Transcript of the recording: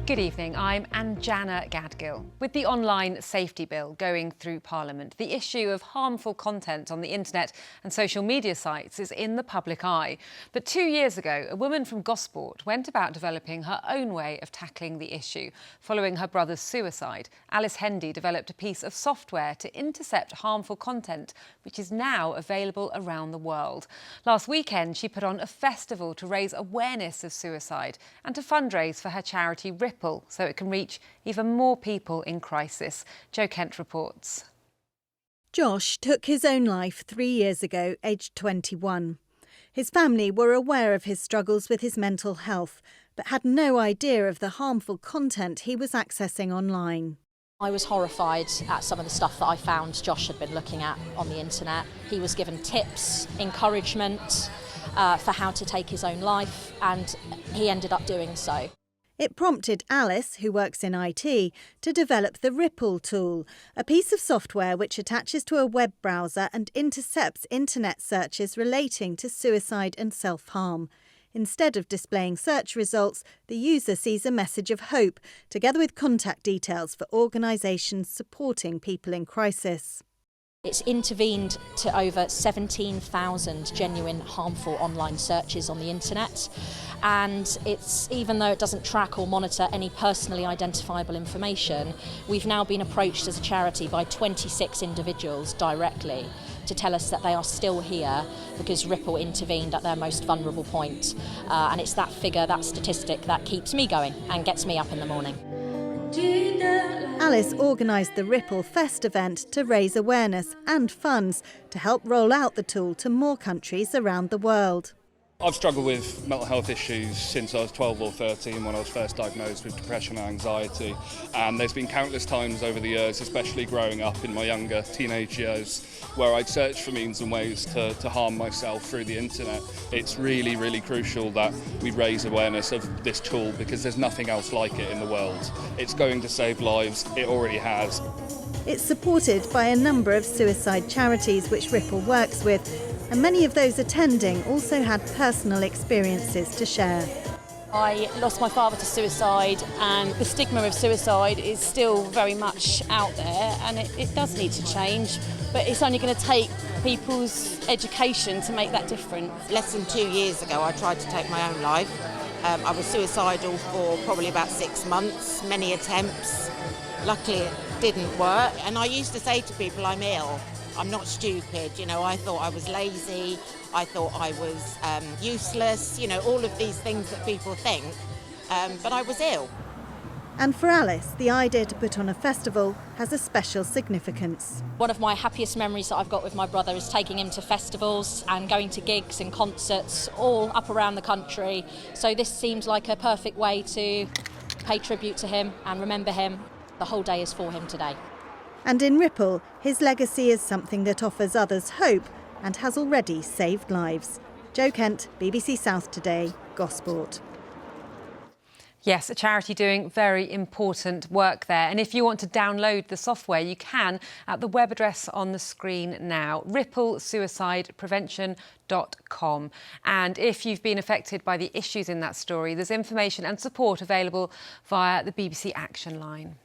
Good evening, I'm Anjana Gadgil. With the online safety bill going through Parliament, the issue of harmful content on the internet and social media sites is in the public eye. But 2 years ago, a woman from Gosport went about developing her own way of tackling the issue. Following her brother's suicide, Alice Hendy developed a piece of software to intercept harmful content, which is now available around the world. Last weekend, she put on a festival to raise awareness of suicide and to fundraise for her charity Ripple, so it can reach even more people in crisis. Jo Kent reports. Josh took his own life 3 years ago, aged 21. His family were aware of his struggles with his mental health, but had no idea of the harmful content he was accessing online. I was horrified at some of the stuff that I found Josh had been looking at on the internet. He was given tips, encouragement for how to take his own life, and he ended up doing so. It prompted Alice, who works in IT, to develop the Ripple tool, a piece of software which attaches to a web browser and intercepts internet searches relating to suicide and self-harm. Instead of displaying search results, the user sees a message of hope, together with contact details for organisations supporting people in crisis. It's intervened to over 17,000 genuine harmful online searches on the internet, and even though it doesn't track or monitor any personally identifiable information, we've now been approached as a charity by 26 individuals directly to tell us that they are still here because Ripple intervened at their most vulnerable point. And it's that figure, that statistic, that keeps me going and gets me up in the morning. Alice organised the Ripple Fest event to raise awareness and funds to help roll out the tool to more countries around the world. I've struggled with mental health issues since I was 12 or 13 when I was first diagnosed with depression and anxiety, and there's been countless times over the years, especially growing up in my younger teenage years, where I'd search for means and ways to harm myself through the internet. It's really, really crucial that we raise awareness of this tool because there's nothing else like it in the world. It's going to save lives, it already has. It's supported by a number of suicide charities which Ripple works with, and many of those attending also had personal experiences to share. I lost my father to suicide, and the stigma of suicide is still very much out there, and it does need to change, but it's only going to take people's education to make that difference. Less than 2 years ago I tried to take my own life. I was suicidal for probably about 6 months, many attempts. Luckily it didn't work, and I used to say to people, I'm ill. I'm not stupid, I thought I was lazy, I thought I was useless, all of these things that people think, but I was ill. And for Alice, the idea to put on a festival has a special significance. One of my happiest memories that I've got with my brother is taking him to festivals and going to gigs and concerts all up around the country. So this seemed like a perfect way to pay tribute to him and remember him. The whole day is for him today. And in Ripple, his legacy is something that offers others hope and has already saved lives. Jo Kent, BBC South Today, Gosport. Yes, a charity doing very important work there. And if you want to download the software, you can at the web address on the screen now, ripplesuicideprevention.com. And if you've been affected by the issues in that story, there's information and support available via the BBC Action Line.